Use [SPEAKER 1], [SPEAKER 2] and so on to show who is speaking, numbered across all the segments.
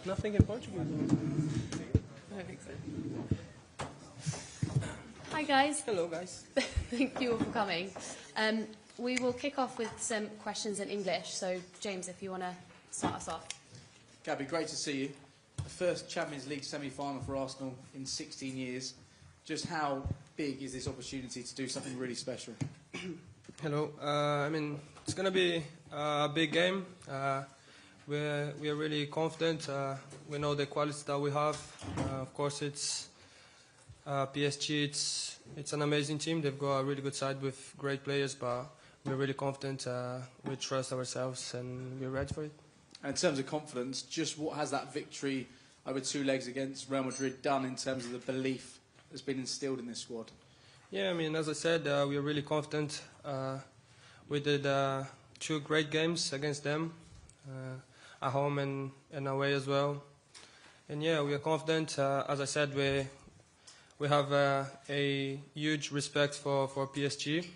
[SPEAKER 1] Nothing in Portuguese.
[SPEAKER 2] I don't think so. Hi guys.
[SPEAKER 1] Hello guys.
[SPEAKER 2] Thank you all for coming. We will kick off with some questions in English. So James, if you want to start us off.
[SPEAKER 3] Gabby, great to see you. The first Champions League semi-final for Arsenal in 16 years. Just how big is this opportunity to do something really special?
[SPEAKER 1] Hello. I mean, it's going to be a big game. We are really confident. We know the quality that we have. Of course, it's PSG. It's an amazing team. They've got a really good side with great players, but we're really confident. We trust ourselves, and we're ready for it.
[SPEAKER 3] And in terms of confidence, just what has that victory over 2 legs against Real Madrid done in terms of the belief that's been instilled in this squad?
[SPEAKER 1] Yeah, I mean, as I said, we are really confident. We did 2 great games against them, at home and away as well. And yeah, we are confident. As I said, we have a huge respect for PSG,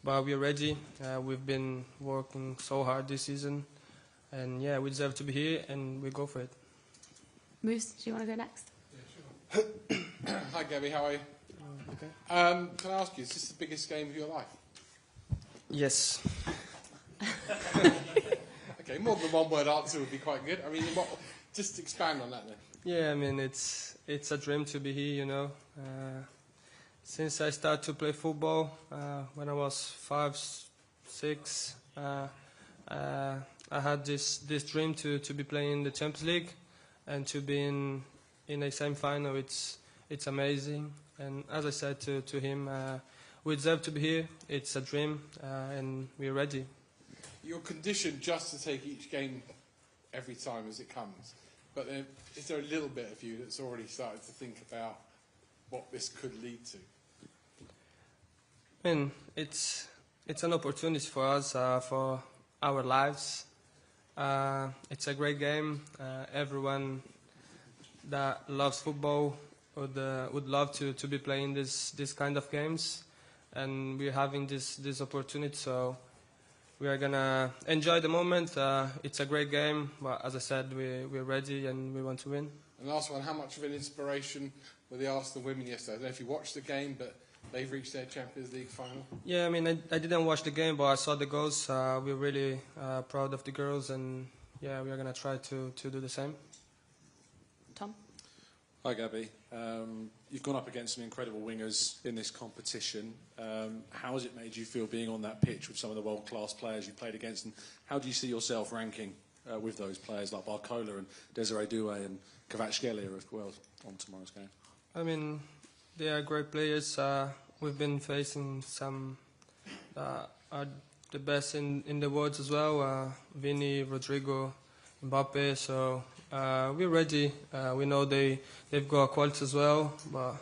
[SPEAKER 1] but we are ready. We've been working so hard this season, and yeah, we deserve to be here, and we go for it.
[SPEAKER 2] Moose, do you want to go next?
[SPEAKER 4] Yeah, sure. Hi Gabby, how are you?
[SPEAKER 1] Okay.
[SPEAKER 4] Can I ask you, is this the biggest game of your life?
[SPEAKER 1] Yes.
[SPEAKER 4] Okay, more than one word answer would be quite good. I mean, just expand on that then.
[SPEAKER 1] Yeah, I mean, it's a dream to be here, you know. Since I started to play football, when I was 5, 6, I had this dream to be playing in the Champions League and to be in a semi-final. It's amazing. And as I said to him, we deserve to be here. It's a dream, and we're ready.
[SPEAKER 4] You're conditioned just to take each game every time as it comes. But is there a little bit of you that's already started to think about what this could lead to?
[SPEAKER 1] I mean, it's an opportunity for us, for our lives. It's a great game. Everyone that loves football would love to be playing this kind of games, and we're having this opportunity. So we are gonna enjoy the moment. It's a great game, but as I said, we're ready and we want to win.
[SPEAKER 4] And last one, how much of an inspiration were the Arsenal women yesterday? I don't know if you watched the game, but they've reached their Champions League final.
[SPEAKER 1] Yeah, I mean, I didn't watch the game, but I saw the goals. We're really proud of the girls, and yeah, we are gonna try to do the same.
[SPEAKER 2] Tom?
[SPEAKER 5] Hi Gabby. You've gone up against some incredible wingers in this competition. How has it made you feel being on that pitch with some of the world-class players you've played against, and how do you see yourself ranking with those players like Barcola and Desiree Doué and Kvaratskhelia as well on tomorrow's game?
[SPEAKER 1] I mean, they are great players. We've been facing some are the best in the world as well. Vini, Rodrigo, Mbappe. So we're ready. We know they've got quality as well, but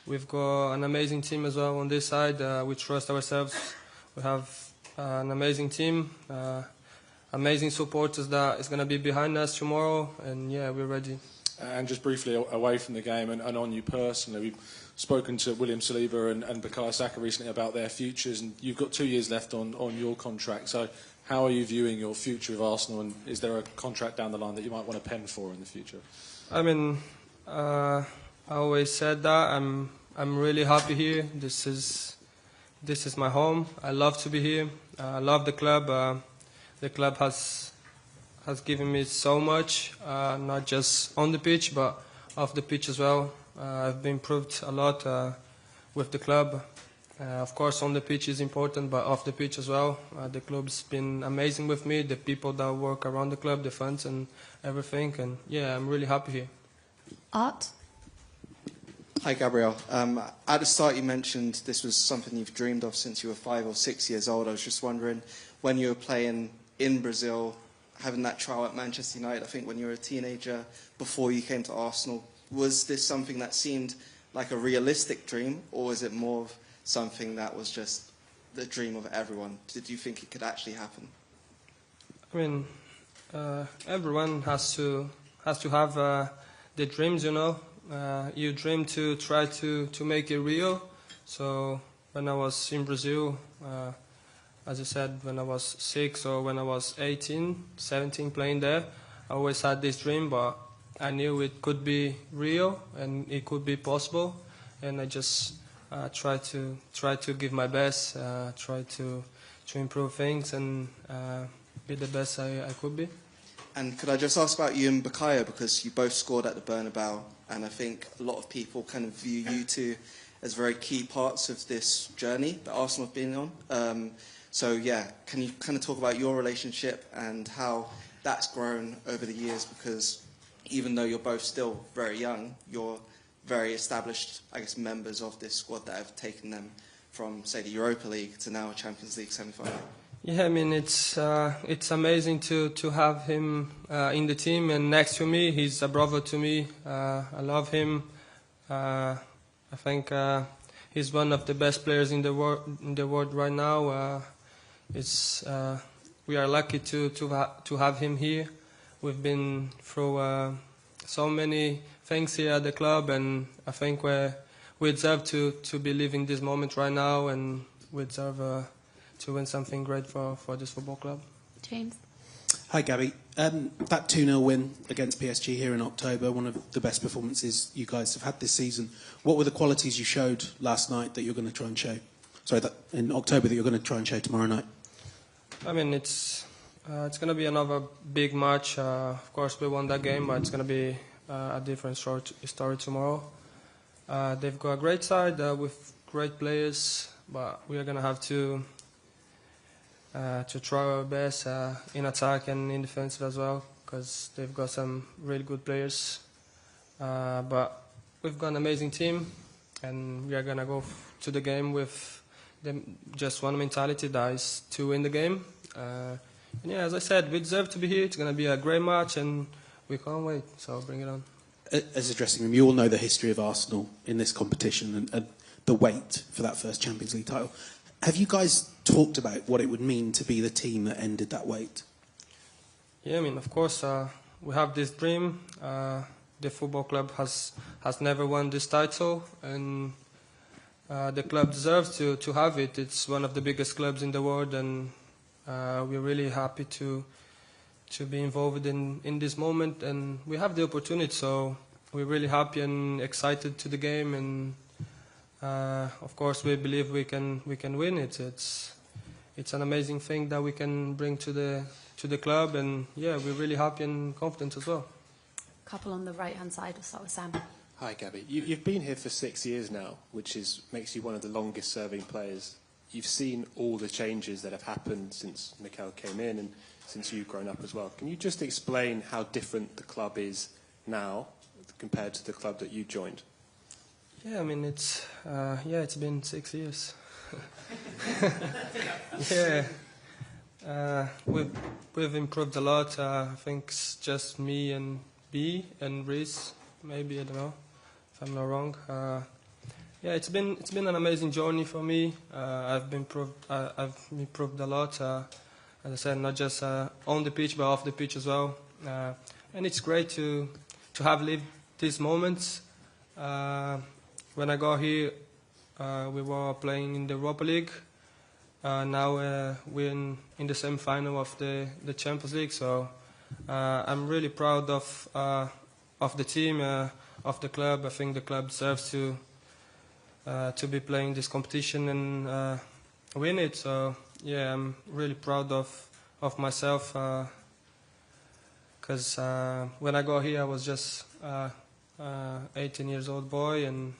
[SPEAKER 1] we've got an amazing team as well on this side. We trust ourselves. We have an amazing team, amazing supporters that is going to be behind us tomorrow, and yeah, we're ready.
[SPEAKER 5] And just briefly away from the game and on you personally, we've spoken to William Saliba and Bukayo Saka recently about their futures, and you've got 2 years left on your contract. So how are you viewing your future with Arsenal, and is there a contract down the line that you might want to pen for in the future?
[SPEAKER 1] I mean, I always said that I'm really happy here. This is my home. I love to be here. I love the club. The club has given me so much, not just on the pitch, but off the pitch as well. I've been improved a lot with the club. Of course, on the pitch is important, but off the pitch as well. The club's been amazing with me, the people that work around the club, the fans and everything. And yeah, I'm really happy here.
[SPEAKER 2] Art?
[SPEAKER 6] Hi, Gabriel. At the start, you mentioned this was something you've dreamed of since you were 5 or 6 years old. I was just wondering, when you were playing in Brazil, having that trial at Manchester United, I think when you were a teenager, before you came to Arsenal, was this something that seemed like a realistic dream, or was it more of something that was just the dream of everyone? Did you think it could actually happen?
[SPEAKER 1] I mean, everyone has to have the dreams, you know. You dream to try to make it real. So when I was in Brazil, as I said, when I was 6 or when I was 18, 17 playing there, I always had this dream, but I knew it could be real and it could be possible, and I just try to give my best, try to improve things and be the best I could be.
[SPEAKER 6] And could I just ask about you and Bukayo, because you both scored at the Bernabeu, and I think a lot of people kind of view you two as very key parts of this journey that Arsenal have been on. So yeah, can you kind of talk about your relationship and how that's grown over the years? Because even though you're both still very young, you're very established, I guess, members of this squad that have taken them from, say, the Europa League to now a Champions League semi-final.
[SPEAKER 1] Yeah, I mean, it's amazing to have him in the team and next to me. He's a brother to me. I love him. I think he's one of the best players in the world right now. We are lucky to have him here. We've been through so many things here at the club, and I think we deserve to be living this moment right now, and we deserve to win something great for this football club.
[SPEAKER 2] James?
[SPEAKER 7] Hi, Gabby. That 2-0 win against PSG here in October, one of the best performances you guys have had this season. What were the qualities you showed last night that you're going to try and show? Sorry, that in October that you're going to try and show tomorrow night?
[SPEAKER 1] I mean, it's going to be another big match. Of course, we won that game, but it's going to be a different story tomorrow. They've got a great side with great players, but we are going to have to try our best in attack and in defense as well, because they've got some really good players. But we've got an amazing team, and we are going to go to the game with just one mentality, that is to win the game. And yeah, as I said, we deserve to be here. It's going to be a great match, and we can't wait, so bring it on.
[SPEAKER 7] As a dressing room, you all know the history of Arsenal in this competition and the wait for that first Champions League title. Have you guys talked about what it would mean to be the team that ended that wait?
[SPEAKER 1] Yeah, I mean, of course, we have this dream. The football club has never won this title, and the club deserves to have it. It's one of the biggest clubs in the world, and we're really happy to be involved in this moment, and we have the opportunity, so we're really happy and excited to the game, and of course we believe we can win it. It's an amazing thing that we can bring to the club, and yeah, we're really happy and confident as well.
[SPEAKER 2] Couple on the right-hand side, we'll start with Sam.
[SPEAKER 8] Hi, Gabby. You've been here for 6 years now, which makes you one of the longest-serving players. You've seen all the changes that have happened since Mikel came in and since you've grown up as well. Can you just explain how different the club is now compared to the club that you joined?
[SPEAKER 1] Yeah, I mean, it's been 6 years. Yeah, we've improved a lot. I think it's just me and B and Reece, maybe, I don't know if I'm not wrong. Yeah, it's been an amazing journey for me. I've improved a lot. As I said, not just on the pitch but off the pitch as well. And it's great to have lived these moments. When I got here, we were playing in the Europa League. Now we're in the semi-final of the Champions League. So I'm really proud of the team, of the club. I think the club deserves to be playing this competition and win it. So yeah, I'm really proud of myself, because when I got here I was just 18 years old boy, and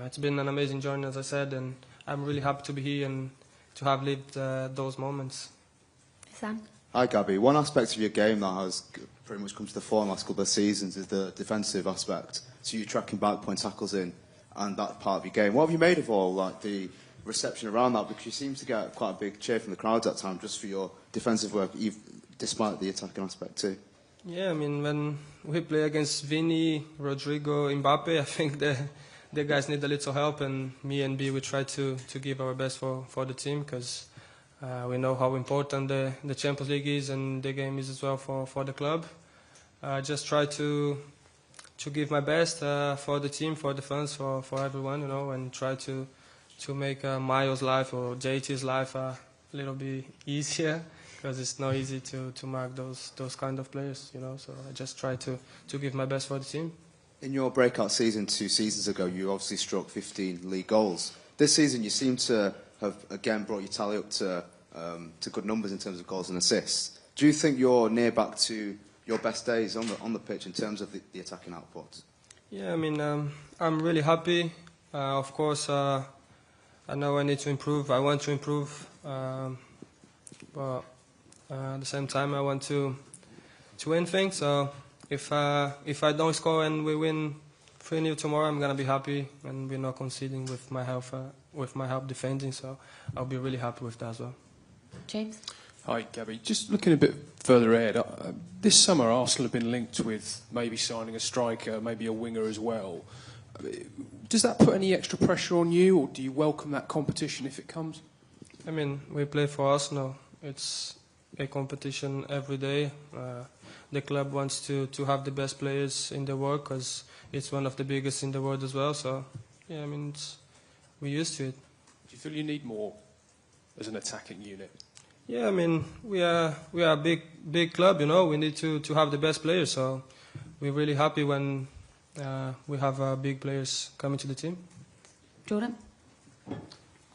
[SPEAKER 1] it's been an amazing journey, as I said, and I'm really happy to be here and to have lived those moments.
[SPEAKER 2] Sam?
[SPEAKER 9] Hi, Gabby. One aspect of your game that has pretty much come to the fore in the last couple of seasons is the defensive aspect. So you're tracking back, putting tackles in, and that part of your game. What have you made of all the reception around that? Because you seem to get quite a big cheer from the crowds at times just for your defensive work, despite the attacking aspect too. Yeah,
[SPEAKER 1] I mean, when we play against Vini, Rodrigo, Mbappe, I think the guys need a little help, and me and B, we try to give our best for the team, because we know how important the Champions League is and the game is as well for the club. Just try to give my best for the team, for the fans, for everyone, and try to make Miles' life or JT's life a a little bit easier because it's not easy to mark those kind of players, you know. So I just try to give my best for the team.
[SPEAKER 9] In your breakout season 2 seasons ago, you obviously struck 15 league goals. This season, you seem to have again brought your tally up to good numbers in terms of goals and assists. Do you think you're near back to your best days on the pitch in terms of the attacking output?
[SPEAKER 1] Yeah, I mean, I'm really happy. Of course, I know I need to improve. I want to improve, but at the same time, I want to win things. So if I don't score and we win 3-0 tomorrow, I'm gonna be happy, and we're not conceding with my help defending. So I'll be really happy with that as well.
[SPEAKER 2] James?
[SPEAKER 10] Hi, Gabby. Just looking a bit further ahead, this summer Arsenal have been linked with maybe signing a striker, maybe a winger as well. Does that put any extra pressure on you, or do you welcome that competition if it comes?
[SPEAKER 1] I mean, we play for Arsenal. It's a competition every day. The club wants to have the best players in the world because it's one of the biggest in the world as well. So, yeah, I mean, we're used to it.
[SPEAKER 10] Do you feel you need more as an attacking unit?
[SPEAKER 1] Yeah, I mean, we are a big club, you know. We need to have the best players. So we're really happy when we have big players coming to the team.
[SPEAKER 2] Jordan?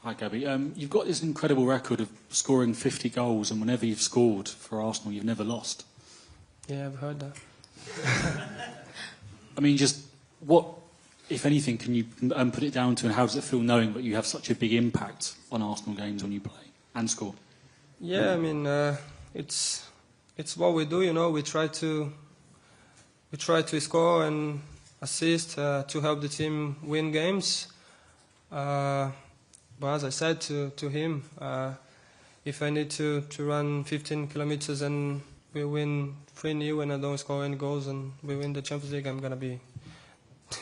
[SPEAKER 11] Hi, Gabby. You've got this incredible record of scoring 50 goals, and whenever you've scored for Arsenal, you've never lost.
[SPEAKER 1] Yeah, I've heard that.
[SPEAKER 11] I mean, just what, if anything, can you put it down to, and how does it feel knowing that you have such a big impact on Arsenal games when you play and score?
[SPEAKER 1] Yeah, I mean, it's what we do, you know. We try to score and assist to help the team win games. But as I said to him, if I need to run 15 kilometers and we win 3-0 and I don't score any goals and we win the Champions League, I'm gonna be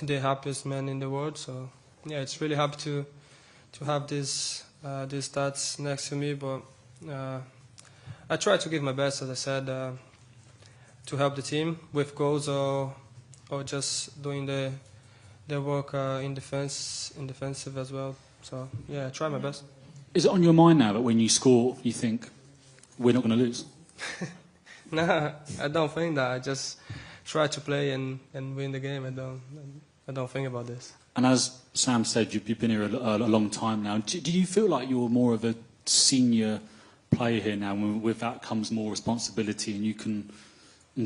[SPEAKER 1] the happiest man in the world. So yeah, it's really happy to have these stats next to me, but I try to give my best, as I said, to help the team with goals or just doing the work in defensive as well. So yeah, I try my best.
[SPEAKER 11] Is it on your mind now that when you score, you think we're not going to lose?
[SPEAKER 1] Nah, I don't think that. I just try to play and win the game. I don't think about this.
[SPEAKER 11] And as Sam said, you've been here a long time now. Do you feel like you're more of a senior player here now, and with that comes more responsibility, and you can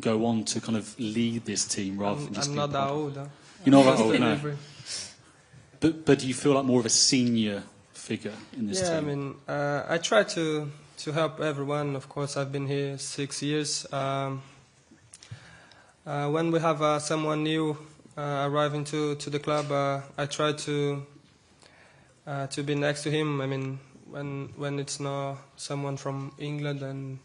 [SPEAKER 11] go on to kind of lead this team rather than just
[SPEAKER 1] I'm
[SPEAKER 11] be
[SPEAKER 1] not that old. Huh?
[SPEAKER 11] You're not that old, no. But do you feel like more of a senior figure in this team?
[SPEAKER 1] Yeah, I mean, I try to help everyone. Of course, I've been here 6 years. When we have someone new arriving to the club, I try to be next to him. I mean, when it's not someone from England and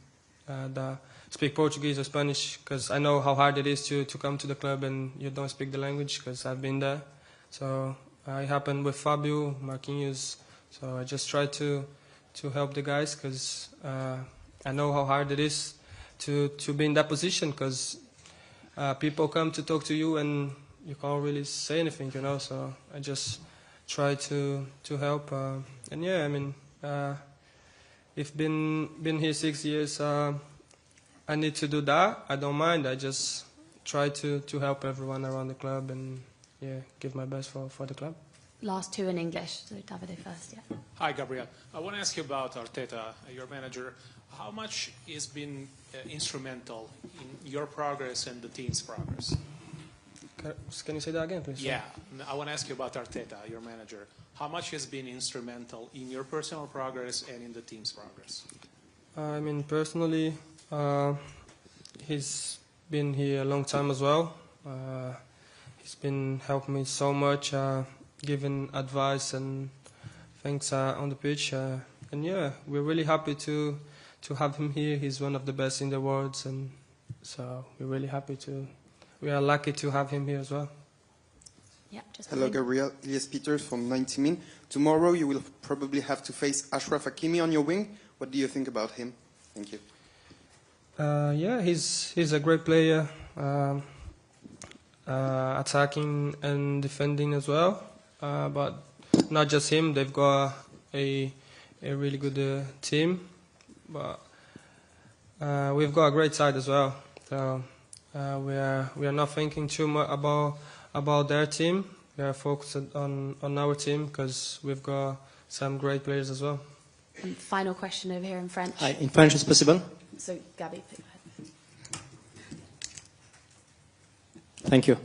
[SPEAKER 1] that speak Portuguese or Spanish, because I know how hard it is to come to the club and you don't speak the language, because I've been there. So it happened with Fabio, Marquinhos. So I just try to help the guys, because I know how hard it is to be in that position, because people come to talk to you and you can't really say anything, you know. So I just try to help. And yeah, I mean, I've been here 6 years. I need to do that. I don't mind. I just try to help everyone around the club and yeah, give my best for the club.
[SPEAKER 2] Last two in English, so Davide first, yeah.
[SPEAKER 12] Hi, Gabriel. I want to ask you about Arteta, your manager. How much has been instrumental in your progress and the team's progress?
[SPEAKER 1] Can you say that again, please?
[SPEAKER 12] Yeah, I want to ask you about Arteta, your manager. How much has been instrumental in your personal progress and in the team's progress?
[SPEAKER 1] I mean, personally, he's been here a long time as well. He's been helping me so much, giving advice and things on the pitch. And yeah, we're really happy to have him here. He's one of the best in the world, and so we're really happy we are lucky to have him here as well.
[SPEAKER 2] Yeah, just
[SPEAKER 13] Hello, Gabriel. Elias Peters from 90 Min. Tomorrow you will probably have to face Achraf Hakimi on your wing. What do you think about him? Thank you.
[SPEAKER 1] Yeah, he's a great player, attacking and defending as well. But not just him, they've got a really good team. but we've got a great side as well. So we are not thinking too much about their team. We are focused on our team because we've got some great players as well.
[SPEAKER 2] And final question over here in French.
[SPEAKER 14] Hi, in French is possible?
[SPEAKER 2] So, Gabby, pick ahead.
[SPEAKER 14] Thank you.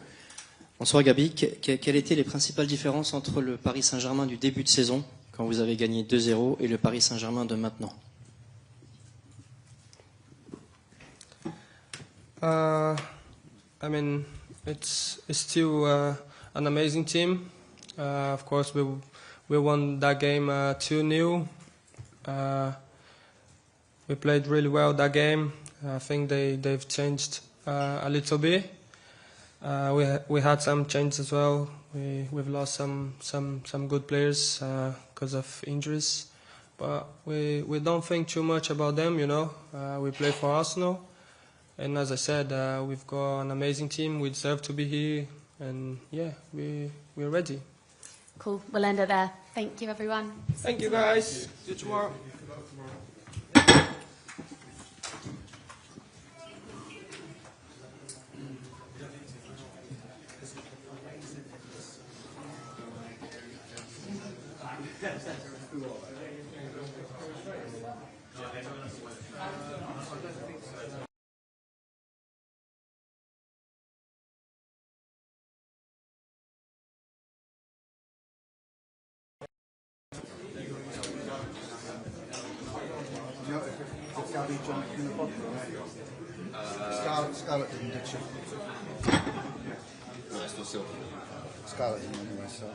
[SPEAKER 14] Bonsoir Gabi. Quelles étaient les principales différences entre le Paris Saint-Germain du début de saison, quand vous avez gagné 2-0, et le Paris Saint-Germain de maintenant?
[SPEAKER 1] I mean, it's still an amazing team. Of course, we won that game 2-0. We played really well that game. I think they've changed a little bit. We had some changes as well. We've lost some good players because of injuries, but we don't think too much about them. You know, we play for Arsenal, and as I said, we've got an amazing team. We deserve to be here, and yeah, we're ready.
[SPEAKER 2] Cool. We'll end it there. Thank you, everyone.
[SPEAKER 1] Thank you, guys. See you tomorrow.
[SPEAKER 15] Scarlett didn't, did she? No, it's still Scarlett didn't anyway, so.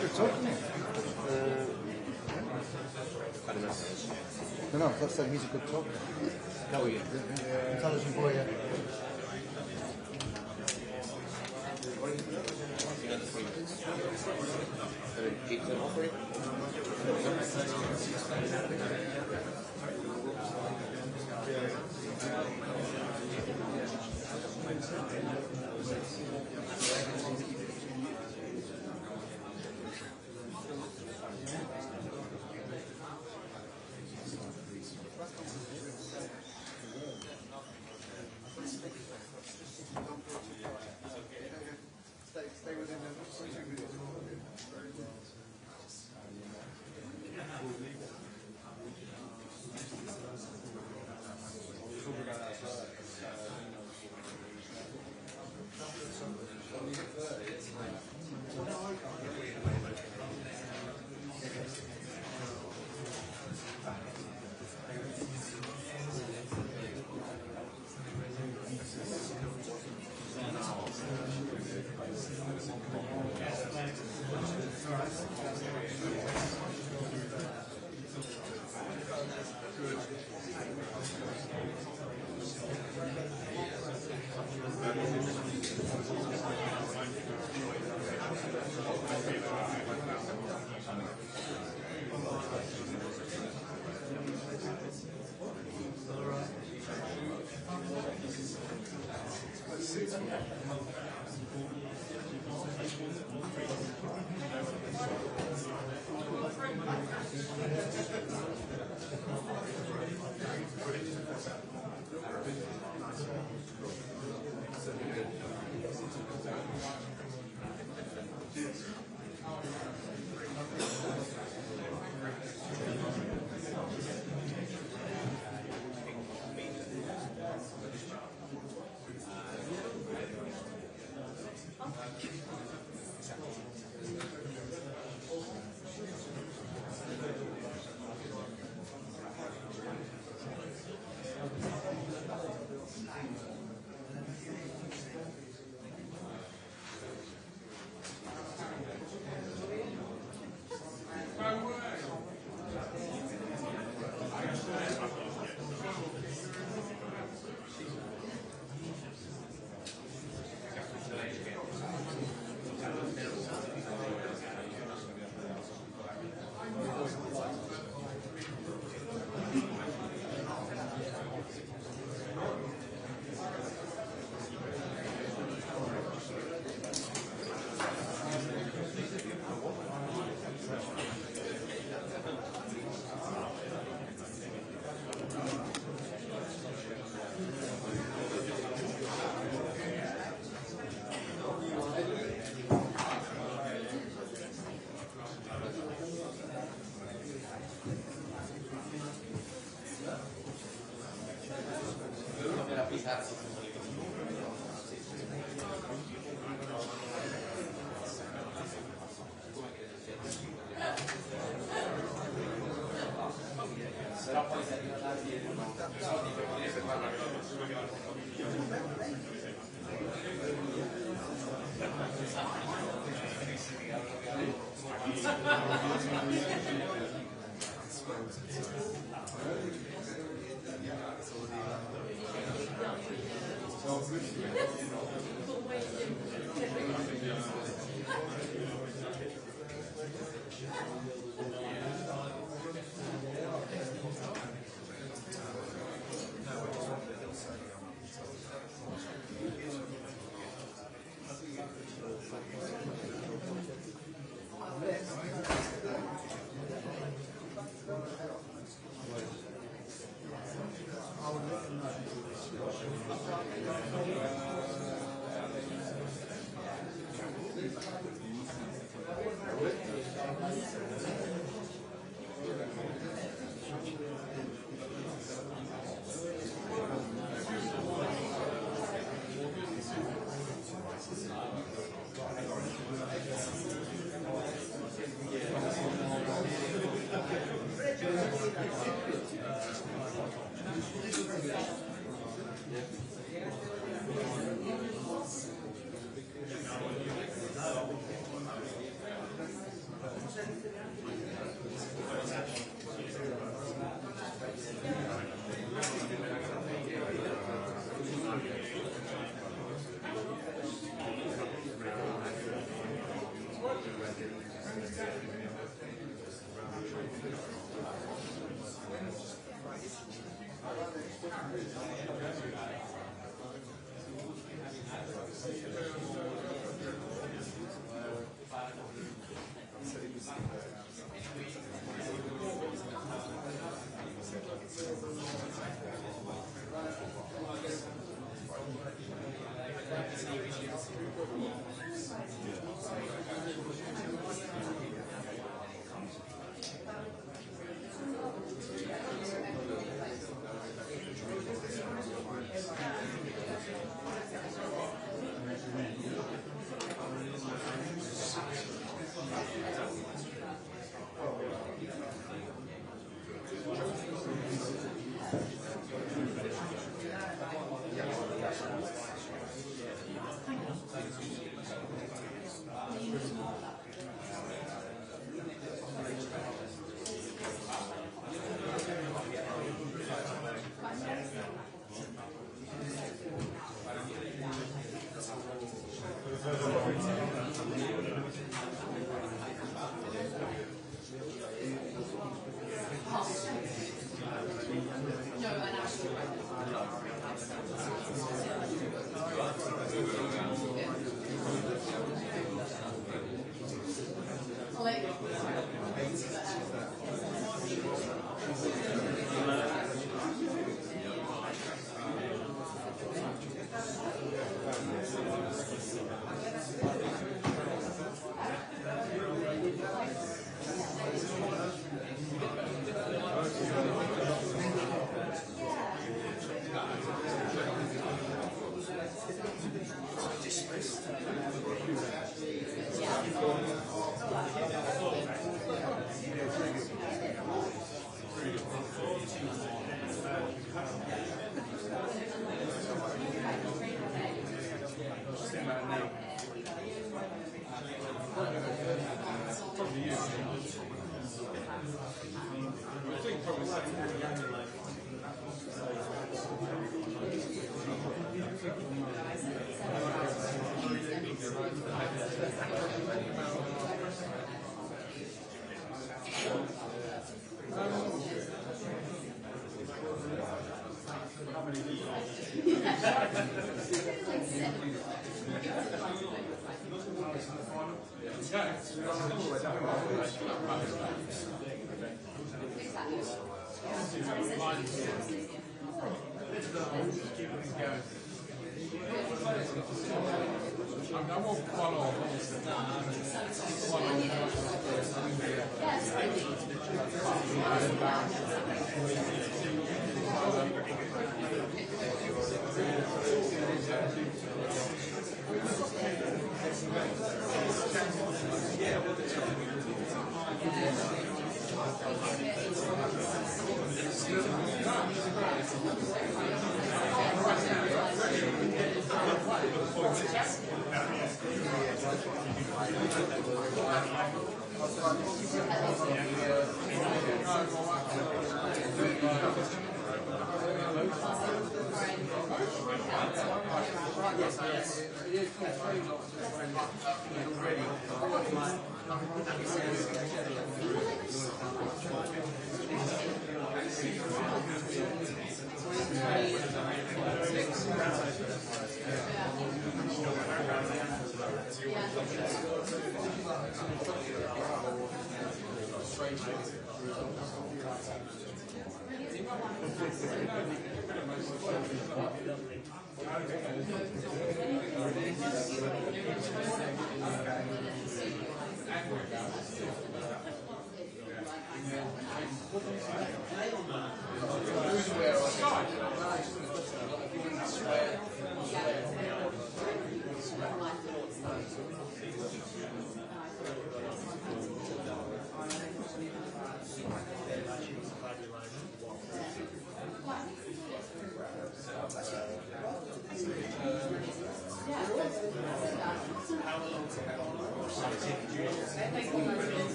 [SPEAKER 15] Good talk, isn't it? I don't know. No, that's saying he's a good talker. Oh, yeah. Intelligent boy, yeah.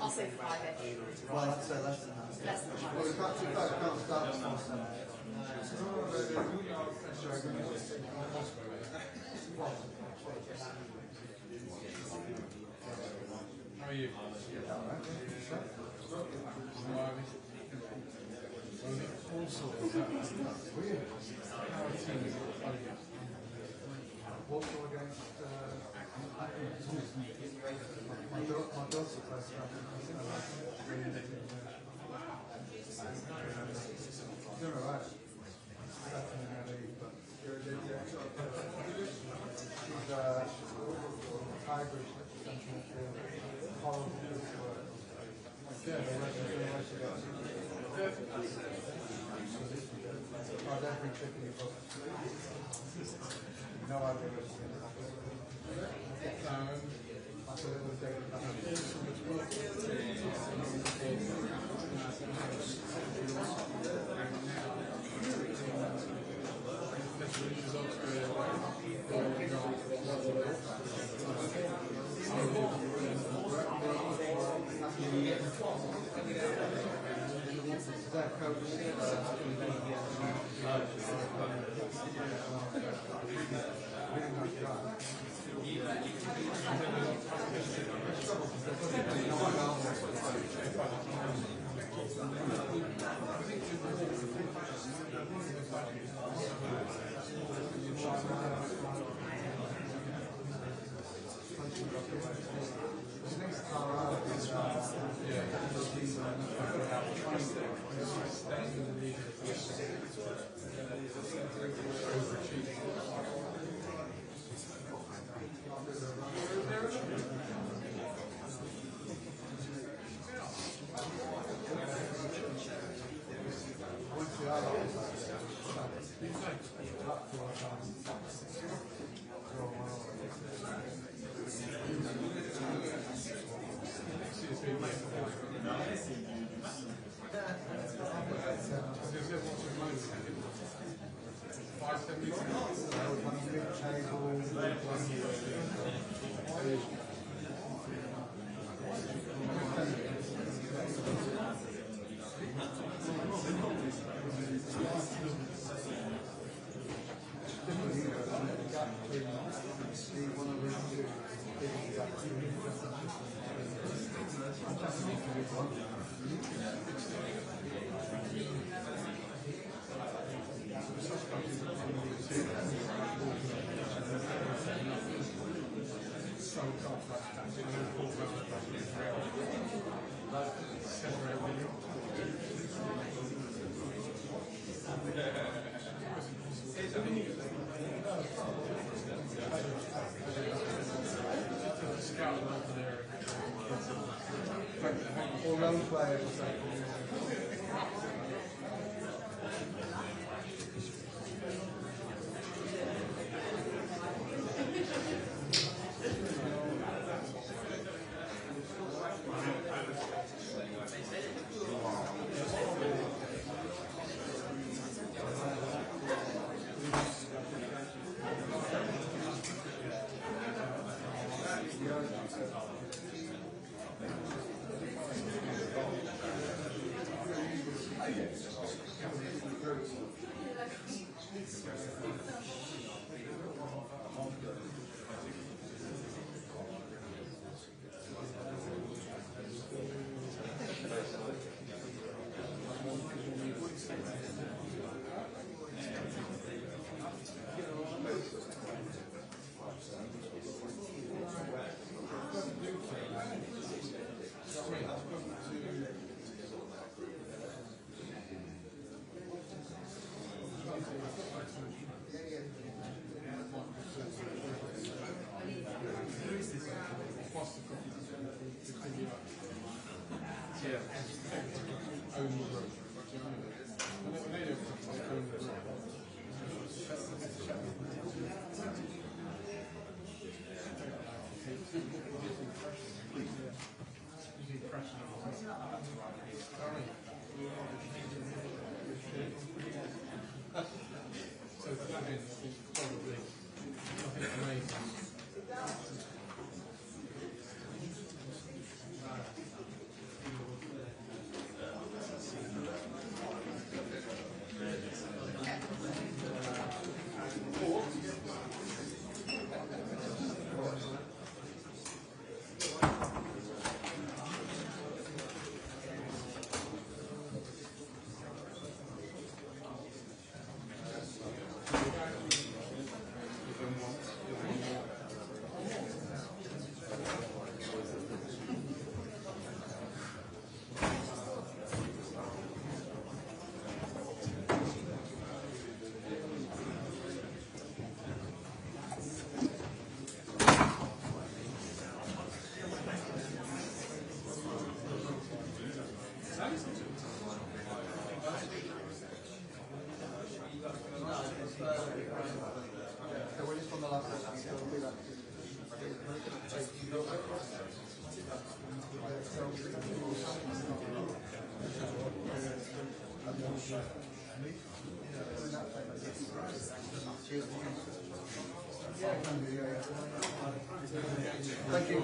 [SPEAKER 2] I'll say 5-ish.
[SPEAKER 15] Well, I'd say less than that.
[SPEAKER 2] Less than that.
[SPEAKER 15] Well, we can't start before 7.
[SPEAKER 4] How are you? Also, against my daughter plays you're alright. Definitely, but she's Irish, horrible to work. Yeah, I've been checking your book. No idea what's going to happen. That's a little bit all players.
[SPEAKER 15] Thank you.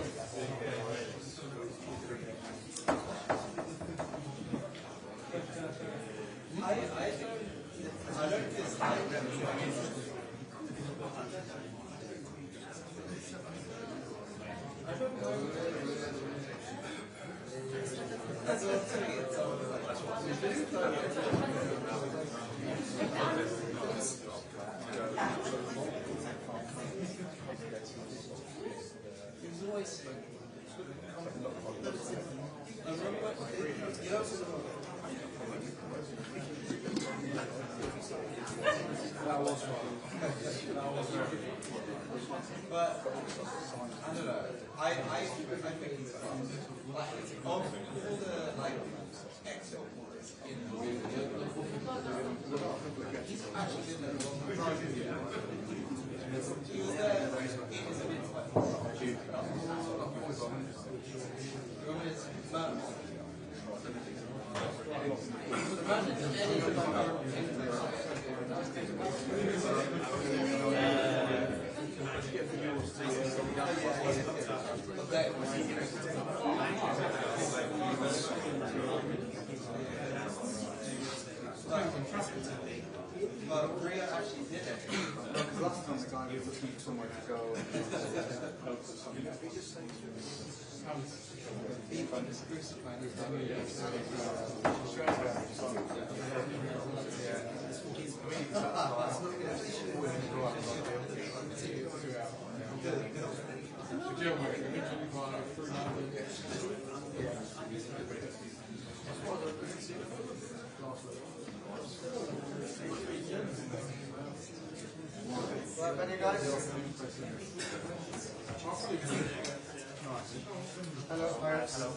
[SPEAKER 16] But I don't know. I think like of all the like excellent ones in the league, he's actually been there a long time. He was there in his But Korea actually did it. Because last time the guy was looking for somewhere to go. Hello.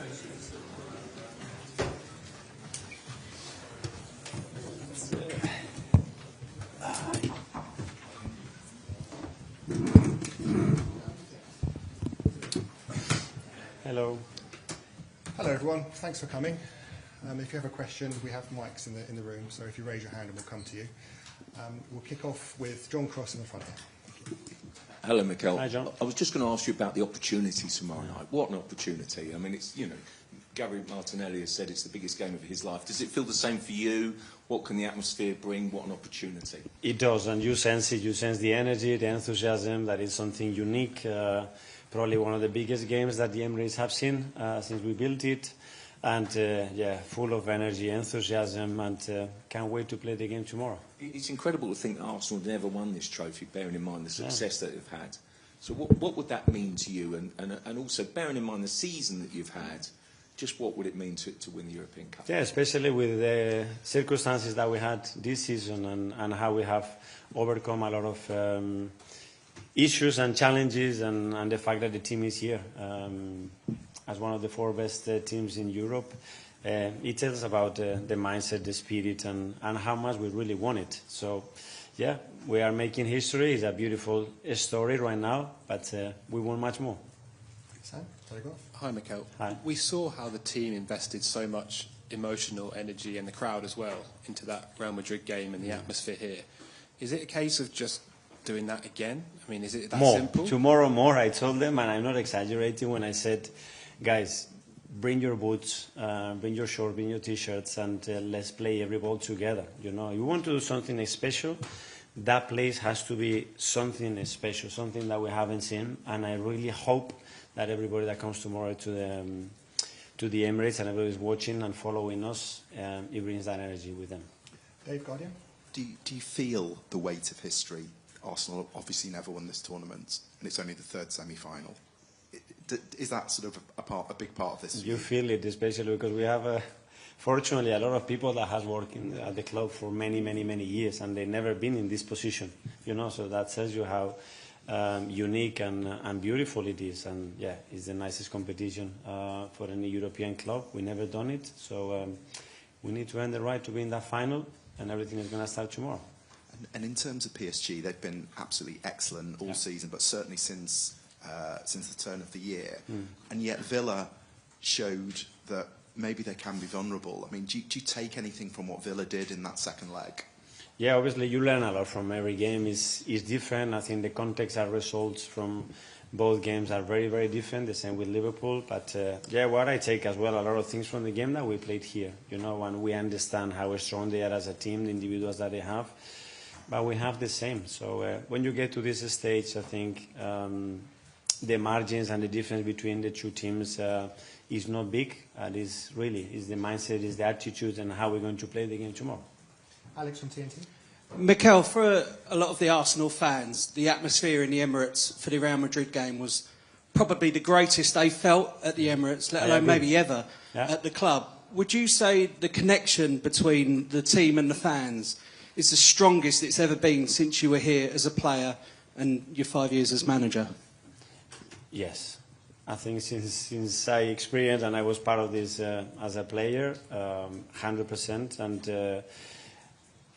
[SPEAKER 17] Hello. Hello, everyone. Thanks for coming. If you have a question, we have mics in the room, so if you raise your hand, and we'll come to you. We'll kick off with John Cross in the front here.
[SPEAKER 18] Hello, Mikel.
[SPEAKER 14] Hi, John.
[SPEAKER 18] I was just going to ask you about the opportunity tomorrow night. What an opportunity. I mean, it's, you know, Gary Martinelli has said it's the biggest game of his life. Does it feel the same for you? What can the atmosphere bring? What an opportunity.
[SPEAKER 19] It does, and you sense it. You sense the energy, the enthusiasm, that is something unique. Probably one of the biggest games that the Emirates have seen since we built it. And, yeah, full of energy, enthusiasm, and can't wait to play the game tomorrow.
[SPEAKER 18] It's incredible to think that Arsenal never won this trophy, bearing in mind the success that they've had. So what would that mean to you? And also, bearing in mind the season that you've had, just what would it mean to win the European Cup?
[SPEAKER 19] Yeah, especially with the circumstances that we had this season and how we have overcome a lot of issues and challenges and the fact that the team is here. As one of the 4 best teams in Europe, it tells about the mindset, the spirit, and how much we really want it. So, yeah, we are making history. It's a beautiful story right now, but we want much more.
[SPEAKER 17] Sam, telegraph.
[SPEAKER 8] Hi, Mikel.
[SPEAKER 19] Hi.
[SPEAKER 8] We saw how the team invested so much emotional energy and the crowd as well into that Real Madrid game and the atmosphere here. Is it a case of just doing that again? I mean, is it that simple?
[SPEAKER 19] Tomorrow more, I told them, and I'm not exaggerating when I said, guys, bring your boots, bring your shorts, bring your T-shirts, and let's play every ball together. You know, you want to do something special, that place has to be something special, something that we haven't seen, and I really hope that everybody that comes tomorrow to the Emirates and everybody is watching and following us, it brings that energy with them.
[SPEAKER 17] Dave, Guardian.
[SPEAKER 20] Do you feel the weight of history? Arsenal obviously never won this tournament, and it's only the 3rd semi-final. Is that sort of a big part of this?
[SPEAKER 19] You feel it, especially because we have, fortunately, a lot of people that has worked at the club for many, many, many years, and they've never been in this position, you know, so that tells you how unique and beautiful it is. And, yeah, it's the nicest competition for any European club. We never done it, so we need to earn the right to be in that final, and everything is going to start tomorrow.
[SPEAKER 20] And in terms of PSG, they've been absolutely excellent all season, but certainly since the turn of the year. And yet Villa showed that maybe they can be vulnerable. I mean, do you take anything from what Villa did in that second leg?
[SPEAKER 19] Yeah, obviously you learn a lot from every game. Is different. I think the context and results from both games are very, very different. The same with Liverpool. But yeah, what I take as well, a lot of things from the game that we played here. You know, and we understand how strong they are as a team, the individuals that they have. But we have the same. So when you get to this stage, I think the margins and the difference between the 2 teams is not big. Is the mindset, is the attitude, and how we're going to play the game tomorrow.
[SPEAKER 17] Alex from TNT.
[SPEAKER 7] Mikel, for a lot of the Arsenal fans, the atmosphere in the Emirates for the Real Madrid game was probably the greatest they felt at the Emirates, let alone maybe ever at the club. Would you say the connection between the team and the fans is the strongest it's ever been since you were here as a player and your 5 years as manager?
[SPEAKER 19] Yes. I think since I experienced and I was part of this as a player, 100%,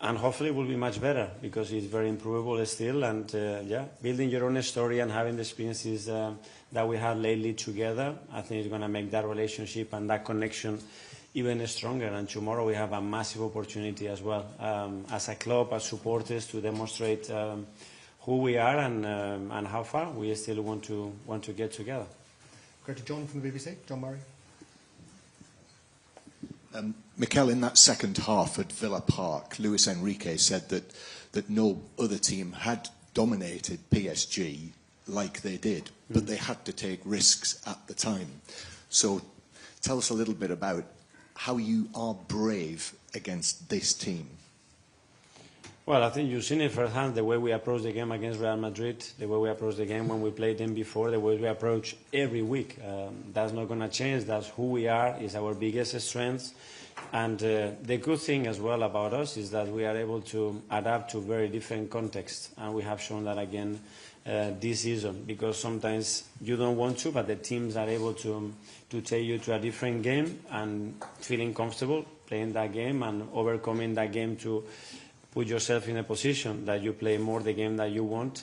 [SPEAKER 19] and hopefully it will be much better because it's very improvable still. And yeah, building your own story and having the experiences that we had lately together, I think it's going to make that relationship and that connection even stronger. And tomorrow we have a massive opportunity as well, as a club, as supporters, to demonstrate who we are and how far we still want to get together.
[SPEAKER 17] Go to John from the BBC. John Murray.
[SPEAKER 21] Mikel, in that second half at Villa Park, Luis Enrique said that no other team had dominated PSG like they did, but they had to take risks at the time. So tell us a little bit about how you are brave against this team.
[SPEAKER 19] Well, I think you've seen it firsthand, the way we approach the game against Real Madrid, the way we approach the game when we played them before, the way we approach every week. That's not going to change. That's who we are. It's our biggest strength. And the good thing as well about us is that we are able to adapt to very different contexts. And we have shown that again this season, because sometimes you don't want to, but the teams are able to take you to a different game and feeling comfortable playing that game and overcoming that game to put yourself in a position that you play more the game that you want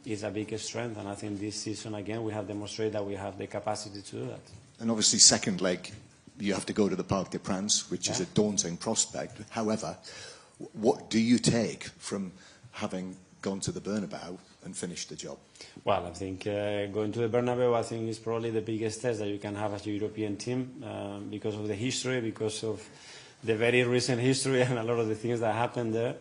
[SPEAKER 19] is a big strength. And I think this season, again, we have demonstrated that we have the capacity to do that.
[SPEAKER 21] And obviously, second leg, you have to go to the Parc des Princes, which is a daunting prospect. However, what do you take from having gone to the Bernabeu and finish the job?
[SPEAKER 19] Well, I think going to the Bernabeu, I think is probably the biggest test that you can have as a European team because of the history, because of the very recent history and a lot of the things that happened there.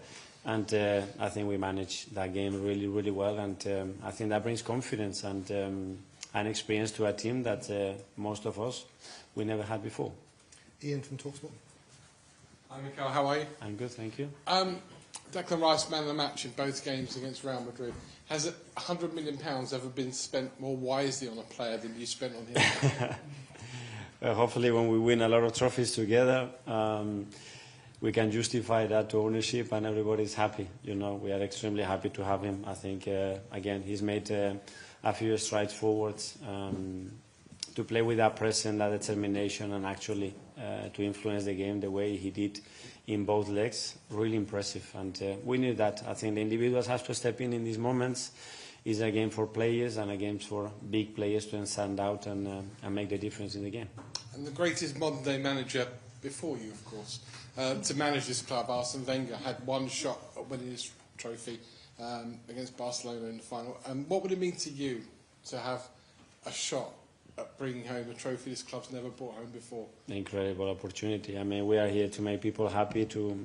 [SPEAKER 19] And I think we managed that game really, really well. And I think that brings confidence and experience to a team that most of us, we never had before.
[SPEAKER 17] Ian from TalkSport.
[SPEAKER 4] Hi, Mikel. How are you?
[SPEAKER 19] I'm good, thank you.
[SPEAKER 4] Declan Rice, man of the match in both games against Real Madrid. Has £100 million ever been spent more wisely on a player than you spent on him?
[SPEAKER 19] Hopefully when we win a lot of trophies together, we can justify that to ownership and everybody's happy. You know, we are extremely happy to have him. I think, again, he's made a few strides forwards to play with that presence, that determination, and actually to influence the game the way he did in both legs. Really impressive. And we need that. I think the individuals have to step in these moments. It's a game for players and a game for big players to stand out and make the difference in the game.
[SPEAKER 4] And the greatest modern-day manager before you, of course, to manage this club, Arsene Wenger, had one shot at winning this trophy against Barcelona in the final. And what would it mean to you to have a shot at bringing home a trophy this club's never brought home before?
[SPEAKER 19] Incredible opportunity. I mean, we are here to make people happy, to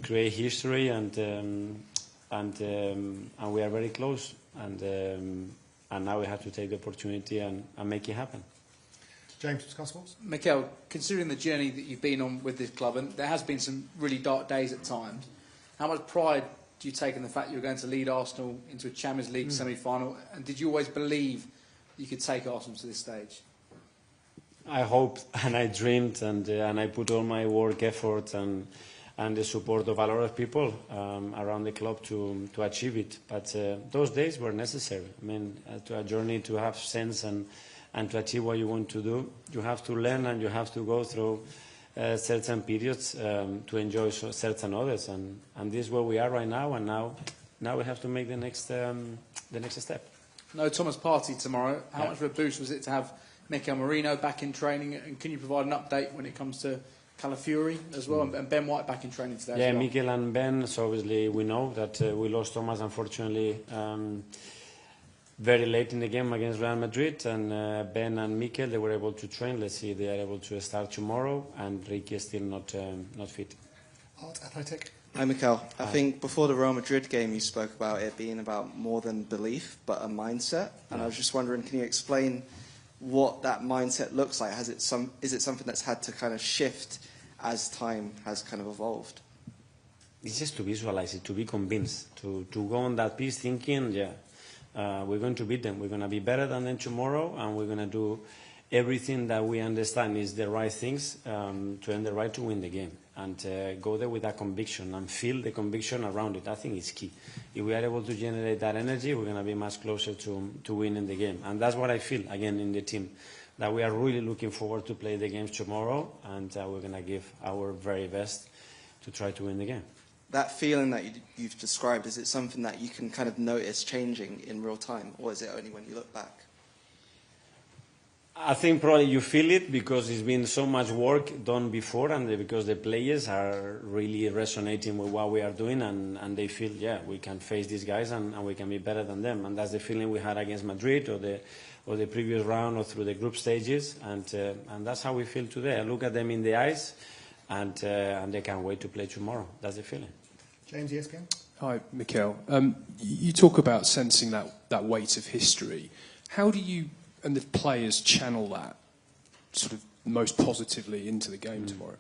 [SPEAKER 19] create history, and we are very close. And now we have to take the opportunity and make it happen.
[SPEAKER 17] James, Sky Sports.
[SPEAKER 3] Mikel, considering the journey that you've been on with this club, and there has been some really dark days at times, how much pride do you take in the fact you're going to lead Arsenal into a Champions League semi-final? And did you always believe you could take Arsenal to this stage?
[SPEAKER 19] I hoped and I dreamed and I put all my work, effort and the support of a lot of people around the club to achieve it. But those days were necessary. I mean, to a journey to have sense and to achieve what you want to do, you have to learn and you have to go through certain periods to enjoy certain others. And this is where we are right now. And now we have to make the next step.
[SPEAKER 3] No Thomas Partey tomorrow. How much of a boost was it to have Mikel Merino back in training? And can you provide an update when it comes to Calafiori as well, and Ben White back in training today?
[SPEAKER 19] Yeah,
[SPEAKER 3] as well?
[SPEAKER 19] Mikel and Ben. So obviously we know that we lost Thomas, unfortunately, very late in the game against Real Madrid. And Ben and Mikel, they were able to train. Let's see if they are able to start tomorrow. And Ricky is still not fit.
[SPEAKER 17] Art Athletic.
[SPEAKER 6] Hi, Mikel. I think before the Real Madrid game, you spoke about it being about more than belief, but a mindset. And I was just wondering, can you explain what that mindset looks like? Is it something that's had to kind of shift as time has kind of evolved?
[SPEAKER 19] It's just to visualize it, to be convinced, to go on that piece thinking, we're going to beat them. We're going to be better than them tomorrow, and we're going to do everything that we understand is the right things to earn the right to win the game. And go there with that conviction and feel the conviction around it. I think it's key. If we are able to generate that energy, we're going to be much closer to winning the game. And that's what I feel, again, in the team, that we are really looking forward to play the games tomorrow, and we're going to give our very best to try to win the game.
[SPEAKER 6] That feeling that you've described, is it something that you can kind of notice changing in real time, or is it only when you look back?
[SPEAKER 19] I think probably you feel it because it's been so much work done before, and because the players are really resonating with what we are doing, and they feel, we can face these guys and we can be better than them. And that's the feeling we had against Madrid or the previous round or through the group stages, and that's how we feel today. I look at them in the eyes, and they can't wait to play tomorrow. That's the feeling.
[SPEAKER 17] James, ESPN.
[SPEAKER 10] Hi, Mikel. You talk about sensing that weight of history. How do you and the players channel that sort of most positively into the game tomorrow?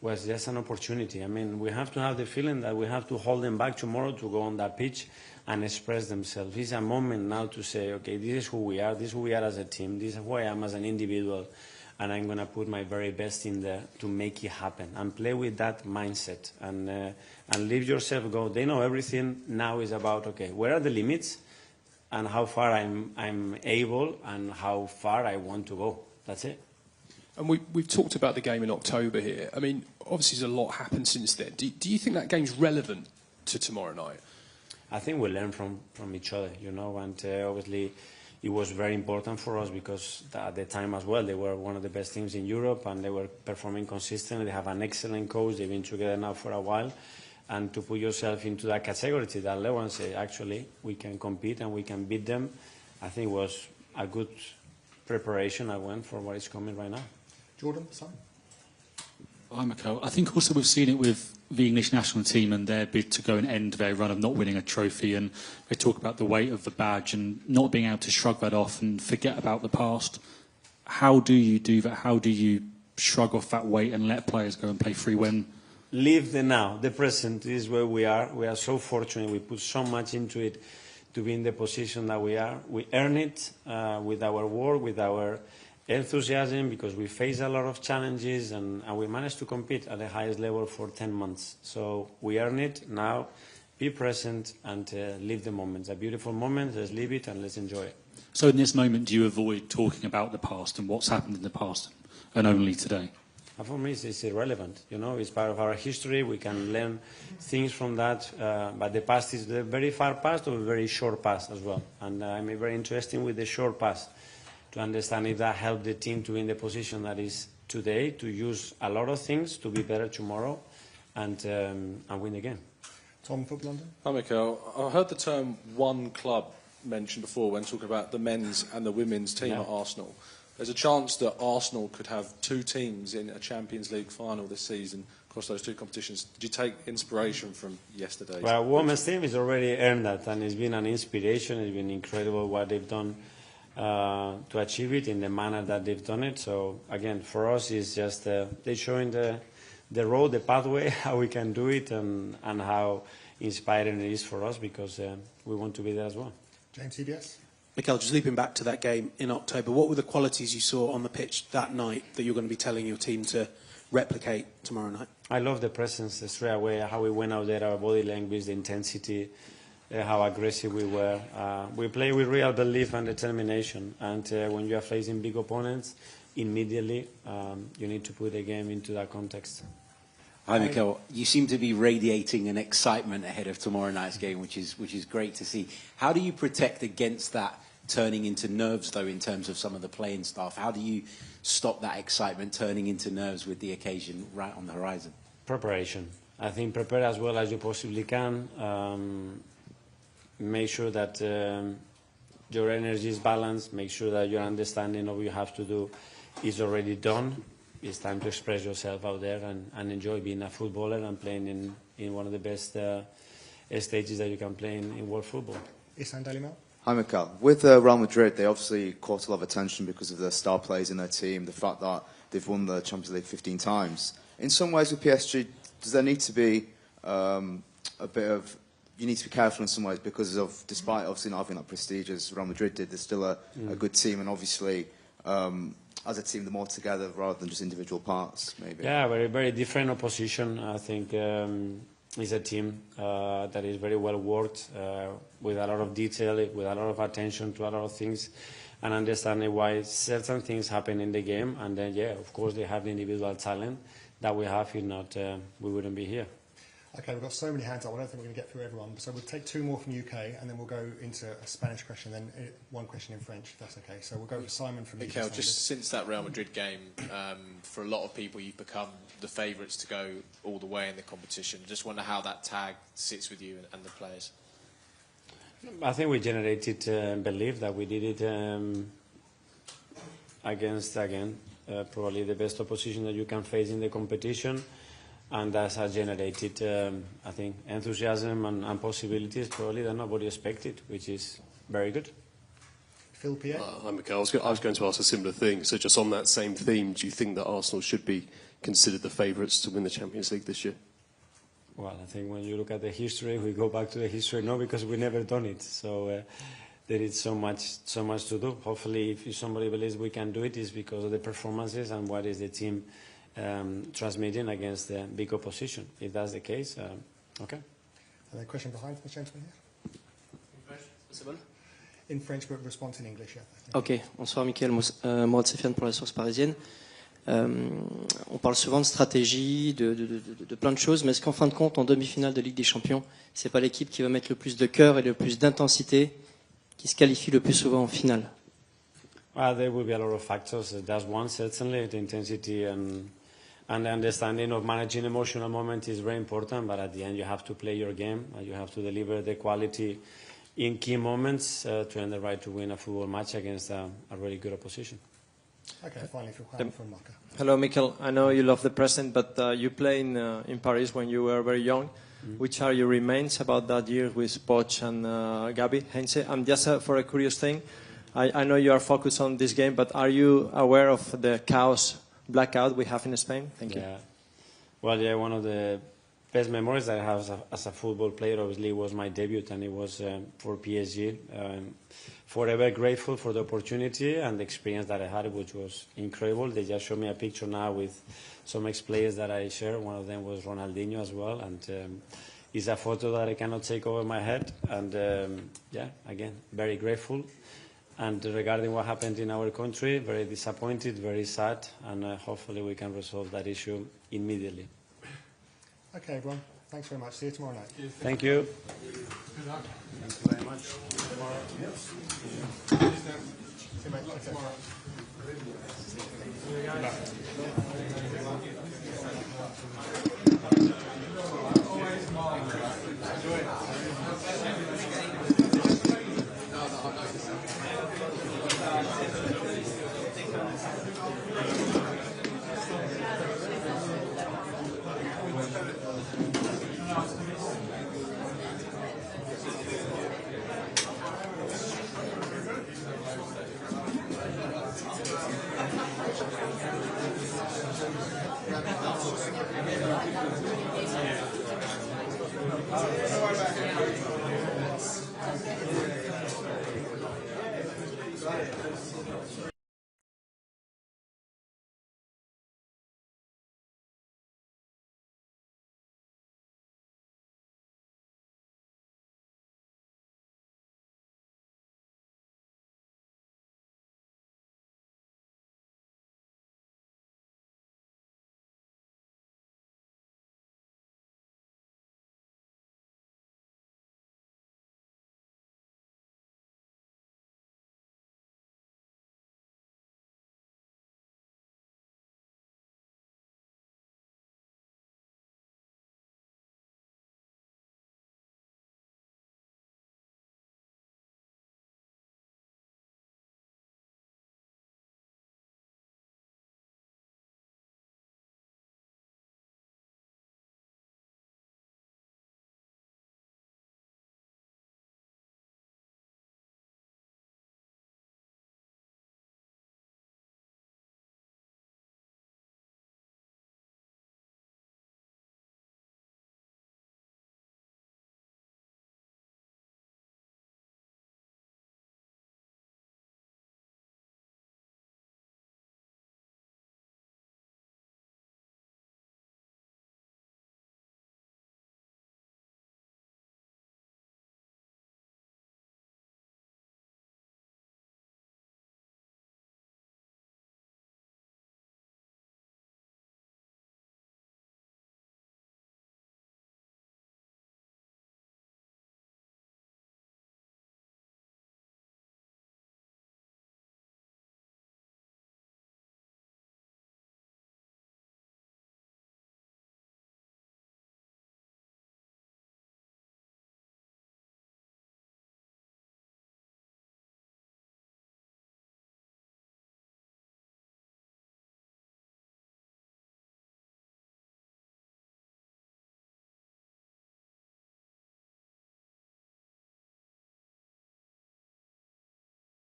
[SPEAKER 19] Well, it's just an opportunity. I mean, we have to have the feeling that we have to hold them back tomorrow to go on that pitch and express themselves. It's a moment now to say, okay, this is who we are, this is who we are as a team, this is who I am as an individual, and I'm going to put my very best in there to make it happen and play with that mindset and leave yourself go. They know everything now is about, okay, where are the limits? And how far I'm able and how far I want to go. That's it.
[SPEAKER 10] And we've talked about the game in October here. I mean, obviously there's a lot happened since then. Do you think that game's relevant to tomorrow night?
[SPEAKER 19] I think we learn from each other, you know, and obviously it was very important for us because at the time as well they were one of the best teams in Europe and they were performing consistently. They have an excellent coach. They've been together now for a while. and to put yourself into that category, to that level, and say, actually, we can compete and we can beat them, I think was a good preparation I went for what is coming right now.
[SPEAKER 17] Jordan, sorry?
[SPEAKER 11] Hi, Mikel. I think also we've seen it with the English national team and their bid to go and end their run of not winning a trophy, and they talk about the weight of the badge and not being able to shrug that off and forget about the past. How do you do that? How do you shrug off that weight and let players go and play free when?
[SPEAKER 19] Live the now, the present is where we are. We are so fortunate. We put so much into it to be in the position that we are. We earn it with our work, with our enthusiasm, because we face a lot of challenges and we managed to compete at the highest level for 10 months. So we earn it now. Be present and live the moment. It's a beautiful moment. Let's live it and let's enjoy it.
[SPEAKER 11] So in this moment, do you avoid talking about the past and what's happened in the past and only today?
[SPEAKER 19] For me, it's irrelevant. You know, it's part of our history. We can learn things from that. But the past is the very far past or the very short past as well. And I'm very interested with the short past to understand if that helped the team to be in the position that is today, to use a lot of things to be better tomorrow and win the game.
[SPEAKER 17] Tom, Football London.
[SPEAKER 5] Hi, Mikel. I heard the term one club mentioned before when talking about the men's and the women's team at Arsenal. There's a chance that Arsenal could have two teams in a Champions League final this season across those two competitions. Did you take inspiration from yesterday's?
[SPEAKER 19] Well, women's team has already earned that, and it's been an inspiration. It's been incredible what they've done to achieve it in the manner that they've done it. So, again, for us, it's just they're showing the road, the pathway, how we can do it, and how inspiring it is for us, because we want to be there as well.
[SPEAKER 17] James, CBS.
[SPEAKER 7] Mikel, just leaping back to that game in October, what were the qualities you saw on the pitch that night that you're going to be telling your team to replicate tomorrow night?
[SPEAKER 19] I love the presence straight away, how we went out there, our body language, the intensity, how aggressive we were. We play with real belief and determination, and when you are facing big opponents, immediately you need to put the game into that context.
[SPEAKER 22] Hi, Mikel. You seem to be radiating an excitement ahead of tomorrow night's game, which is great to see. How do you protect against that turning into nerves, though, in terms of some of the playing staff? How do you stop that excitement turning into nerves with the occasion right on the horizon?
[SPEAKER 19] Preparation. I think prepare as well as you possibly can. Make sure that your energy is balanced. Make sure that your understanding of what you have to do is already done. It's time to express yourself out there and enjoy being a footballer and playing in one of the best stages that you can play in world football.
[SPEAKER 17] Isan Dalimel.
[SPEAKER 9] Hi, Mikel. With Real Madrid, they obviously caught a lot of attention because of the star players in their team, the fact that they've won the Champions League 15 times. In some ways with PSG, does there need to be a bit of... You need to be careful in some ways because of, despite obviously not having that prestige as Real Madrid did, there's still a good team, and obviously as a team they're more together rather than just individual parts, maybe.
[SPEAKER 19] Yeah, very, very different opposition. I think it's a team that is very well worked, with a lot of detail, with a lot of attention to a lot of things, and understanding why certain things happen in the game. And then, yeah, of course, they have the individual talent that we have. If not, we wouldn't be here.
[SPEAKER 17] Okay, we've got so many hands up. I don't think we're going to get through everyone. So we'll take two more from UK, and then we'll go into a Spanish question, then one question in French, if that's okay. So we'll go with Simon from
[SPEAKER 23] Mikel,
[SPEAKER 17] UK.
[SPEAKER 23] just since that Real Madrid game, for a lot of people, you've become the favourites to go all the way in the competition. Just wonder how that tag sits with you and the players.
[SPEAKER 19] I think we generated belief that we did it against, again, probably the best opposition that you can face in the competition. And that has generated, I think, enthusiasm and possibilities probably that nobody expected, which is very good.
[SPEAKER 17] Phil Pierre?
[SPEAKER 24] Hi, Mikel. I was going to ask a similar thing. So just on that same theme, do you think that Arsenal should be considered the favourites to win the Champions League this year?
[SPEAKER 19] Well, I think when you look at the history, we go back to the history, no, because we've never done it. So there is so much to do. Hopefully, if somebody believes we can do it, it's because of the performances and what is the team transmitting against the big opposition. If that's the case, okay.
[SPEAKER 17] And a question behind the gentleman here. In French, but response in English, yeah.
[SPEAKER 14] Ok, bonsoir Mikel, Mourad Sefiane pour la source parisienne. On parle souvent de stratégie, de plein de choses, mais est-ce qu'en fin de compte, en demi-finale de Ligue des Champions, c'est pas l'équipe qui va mettre le plus de cœur et le plus d'intensité qui se qualifie le plus souvent en finale?
[SPEAKER 19] Well, there will be a lot of factors. That's one, certainly, the intensity and And the understanding of managing emotional moment is very important, but at the end you have to play your game, and you have to deliver the quality in key moments to earn the right to win a football match against a really good opposition.
[SPEAKER 17] Okay, finally from Marca.
[SPEAKER 1] Hello, Mikel. I know you love the present, but you played in Paris when you were very young. Which are your remains about that year with Poch and Gabi Heinze? And just for a curious thing, I know you are focused on this game, but are you aware of the chaos blackout we have in Spain? Thank you.
[SPEAKER 19] Well, yeah, one of the best memories that I have as a football player, obviously, was my debut, and it was for PSG. Forever grateful for the opportunity and the experience that I had, which was incredible. They just showed me a picture now with some ex-players that I share. One of them was Ronaldinho as well, and it's a photo that I cannot take over my head. And yeah, again, very grateful. And regarding what happened in our country, very disappointed, very sad, and hopefully we can resolve that issue immediately.
[SPEAKER 17] Okay, everyone. Thanks very much. See you tomorrow night.
[SPEAKER 19] Thank you.
[SPEAKER 17] Good luck.
[SPEAKER 19] Thank you very much.
[SPEAKER 17] Tomorrow. Yes. See you, mate. Tomorrow. Good luck.